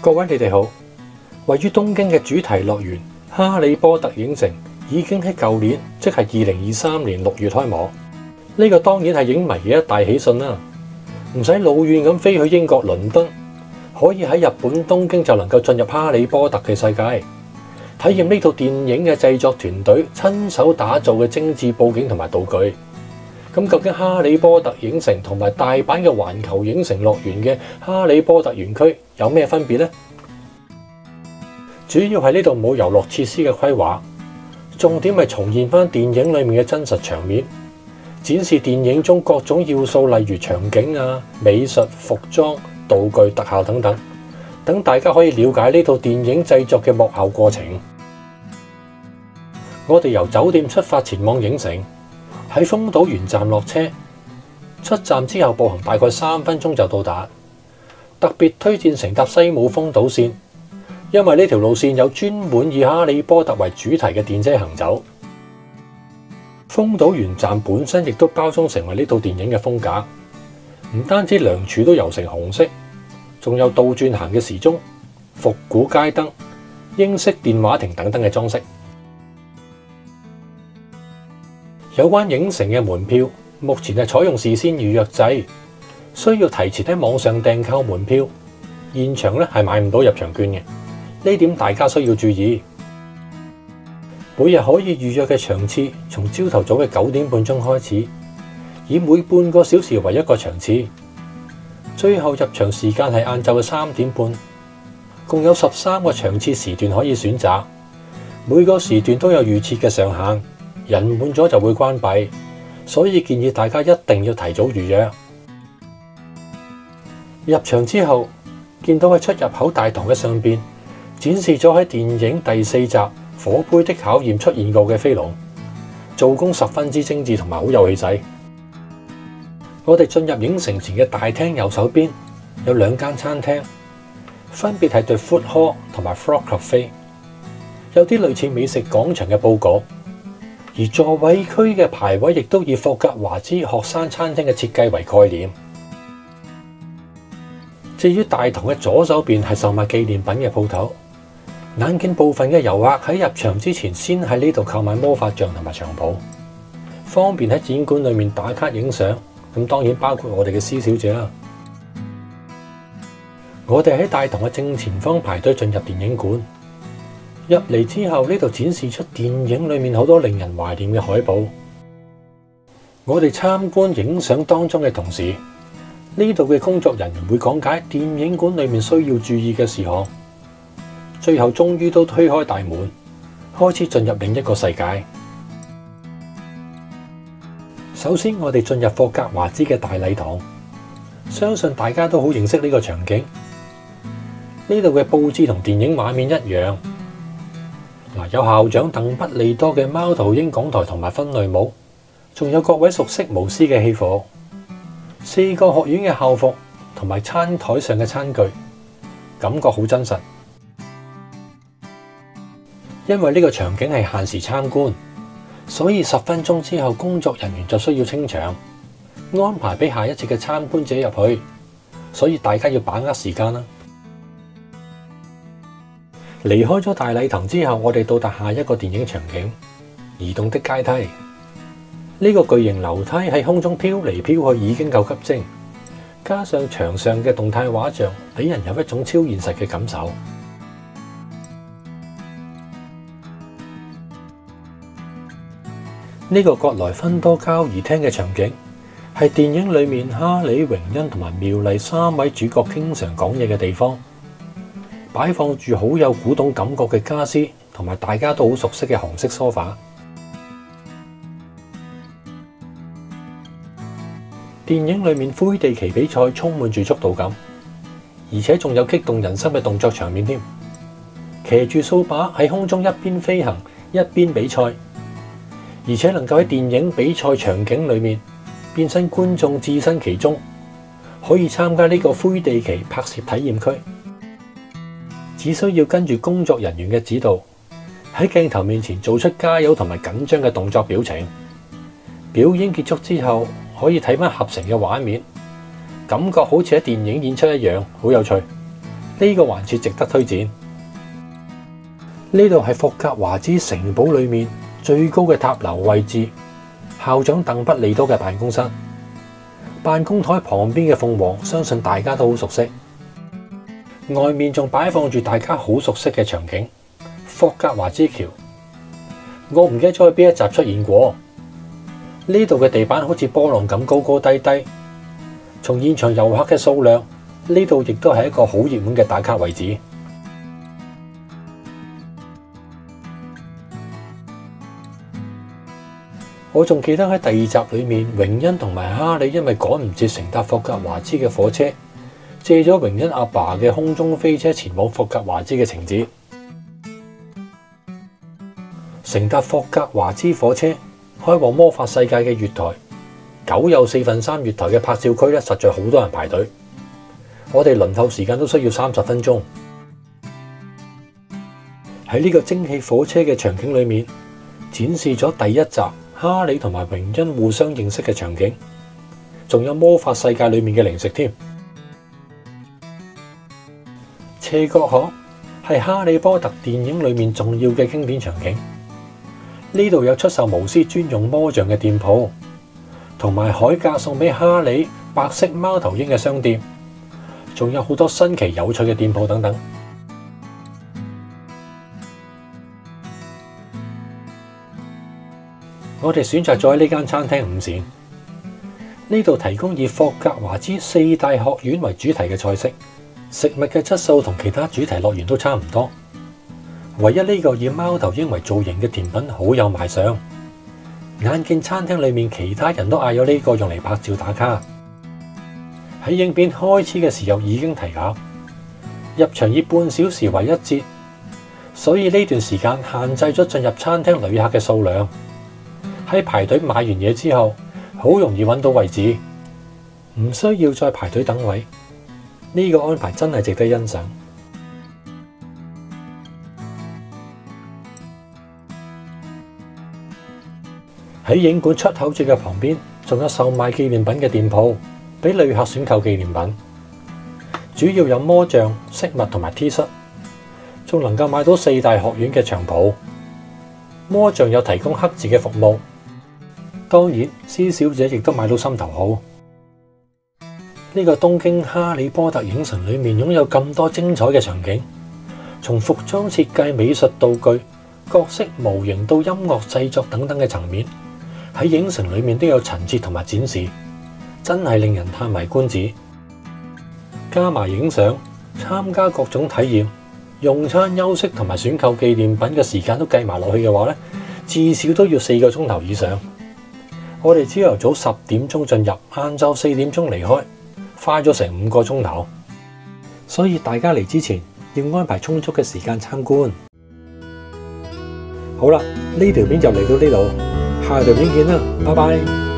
各位你哋好，位於東京嘅主題樂園哈利波特影城已經喺舊年，即係2023年6月開幕。呢個當然係影迷嘅一大喜訊啦，唔使老遠咁飛去英國倫敦，可以喺日本東京就能夠進入哈利波特嘅世界，體驗呢套電影嘅製作團隊親手打造嘅精緻佈景同埋道具。咁究竟哈利波特影城同埋大阪嘅環球影城樂園嘅哈利波特園區有咩分別呢？主要係呢度冇遊樂設施嘅規劃，重點係重現翻電影裏面嘅真實場面，展示電影中各種要素，例如場景啊、美術、服裝、道具、特效等等，等大家可以了解呢套電影製作嘅幕後過程。我哋由酒店出發前往影城，喺豐島園站落車，出站之後步行大概3分鐘就到達。特別推薦乘搭西武豐島線，因為呢條路線有專門以哈利波特為主題嘅電車行走。豐島園站本身亦都包裝成為呢套電影嘅風格，唔單止梁柱都油成紅色，仲有倒轉行嘅時鐘、復古街燈、英式電話亭等等嘅裝飾。有關影城嘅門票，目前係採用事先預約制，需要提前喺網上訂購門票，現場咧係買唔到入場券嘅，呢點大家需要注意。每日可以預約嘅場次，從朝頭早嘅9點半鐘開始，以每半個小時為一個場次，最後入場時間係晏晝嘅3點半，共有13個場次時段可以選擇，每個時段都有預設嘅上限。人滿咗就會關閉，所以建議大家一定要提早預約。入場之後，見到喺出入口大堂嘅上邊展示咗喺電影第4集《火杯的考驗》出現過嘅飛龍，做工十分之精緻同埋好有氣勢。我哋進入影城前嘅大廳右手邊有2間餐廳，分別係對 Food Hall 同埋 Frog Cafe， 有啲類似美食廣場嘅佈局。而座位區嘅排位亦都以霍格華茲學生餐廳嘅設計為概念。至於大堂嘅左手邊係售賣紀念品嘅鋪頭，眼見部分嘅遊客喺入場之前先喺呢度購買魔法杖同埋長袍，方便喺展館裏面打卡影相。咁當然包括我哋嘅施小姐啦。我哋喺大堂嘅正前方排隊進入電影館。入嚟之後，呢度展示出電影裏面好多令人懷念嘅海報。我哋參觀影相當中嘅同時，呢度嘅工作人員會講解電影館裏面需要注意嘅事項。最後終於都推開大門，開始進入另一個世界。首先，我哋進入霍格華茲嘅大禮堂，相信大家都好認識呢個場景。呢度嘅佈置同電影畫面一樣。有校長鄧不利多嘅貓頭鷹講台同埋分類帽，仲有各位熟悉巫師嘅戲服，4個學院嘅校服同埋餐台上嘅餐具，感覺好真實。因為呢個場景係限時參觀，所以10分鐘之後工作人員就需要清場，安排俾下一節嘅參觀者入去，所以大家要把握時間啦。離開咗大禮堂之後，我哋到達下一個電影場景——移動的階梯。呢個巨型樓梯喺空中飄嚟飄去已經夠吸睛，加上牆上嘅動態畫像，俾人有一種超現實嘅感受。呢個葛萊芬多交誼廳嘅場景係電影裏面哈里、榮恩同埋妙麗3位主角經常講嘢嘅地方。擺放住好有古董感覺嘅家私，同埋大家都好熟悉嘅紅色梳化。電影裏面魁地奇比賽充滿住速度感，而且仲有激動人心嘅動作場面添。騎住掃把喺空中一邊飛行一邊比賽，而且能夠喺電影比賽場景裏面變身觀眾置身其中，可以參加呢個魁地奇拍攝體驗區。只需要跟住工作人員嘅指導，喺鏡頭面前做出加油同埋緊張嘅動作表情。表演結束之後，可以睇返合成嘅畫面，感覺好似喺電影演出一樣，好有趣。呢個環節值得推薦。呢度係霍格華茲城堡裏面最高嘅塔樓位置，校長鄧不利多嘅辦公室。辦公台旁邊嘅鳳凰，相信大家都好熟悉。外面仲擺放住大家好熟悉嘅場景——霍格華茲橋。我唔記得咗喺邊一集出現過。呢度嘅地板好似波浪咁高高低低。從現場遊客嘅數量，呢度亦都係一個好熱門嘅打卡位置。我仲記得喺第二集裏面，榮恩同埋哈利因為趕唔切乘搭霍格華茲嘅火車，借咗榮恩阿爸嘅空中飛車前往霍格華茲嘅情節。乘搭霍格華茲火車開往魔法世界嘅月台，9有3/4月台嘅拍照區咧，實在好多人排隊。我哋輪候時間都需要30分鐘。喺呢個蒸汽火車嘅場景裏面，展示咗第一集哈利同埋榮恩互相認識嘅場景，仲有魔法世界裏面嘅零食添。斜角巷係哈利波特電影裏面重要嘅經典場景。呢度有出售巫師專用魔杖嘅店鋪，同埋海格送俾哈利白色貓頭鷹嘅商店，仲有好多新奇有趣嘅店鋪等等。我哋選擇咗喺呢間餐廳午膳，呢度提供以霍格華茲4大學院為主題嘅菜式，食物嘅質素同其他主題樂園都差唔多。唯一呢個以貓頭鷹為造型嘅甜品好有賣相，眼見餐廳裏面其他人都嗌咗呢個用嚟拍照打卡。喺影片開始嘅時候已經提及，入場以半小時為一節，所以呢段時間限制咗進入餐廳旅客嘅數量。喺排隊買完嘢之後，好容易揾到位置，唔需要再排隊等位。呢個安排真係值得欣賞。喺影館出口處嘅旁邊，仲有售賣紀念品嘅店鋪，俾旅客選購紀念品。主要有魔杖、飾物同埋 T 恤，仲能夠買到4大學院嘅長袍。魔杖有提供刻字嘅服務，當然施小姐亦都買到心頭好。呢個東京哈利波特影城裏面擁有咁多精彩嘅場景，從服裝設計、美術道具、角色模型到音樂製作等等嘅層面，喺影城裏面都有陳設同埋展示，真係令人歎為觀止。加埋影相、參加各種體驗、用餐、休息同埋選購紀念品嘅時間都計埋落去嘅話咧，至少都要4個鐘頭以上。我哋朝頭早10點鐘進入，晏晝4點鐘離開，花咗成5個鐘頭。所以大家嚟之前要安排充足嘅時間參觀。好啦，呢條片就嚟到呢度，下條片見啦，拜拜。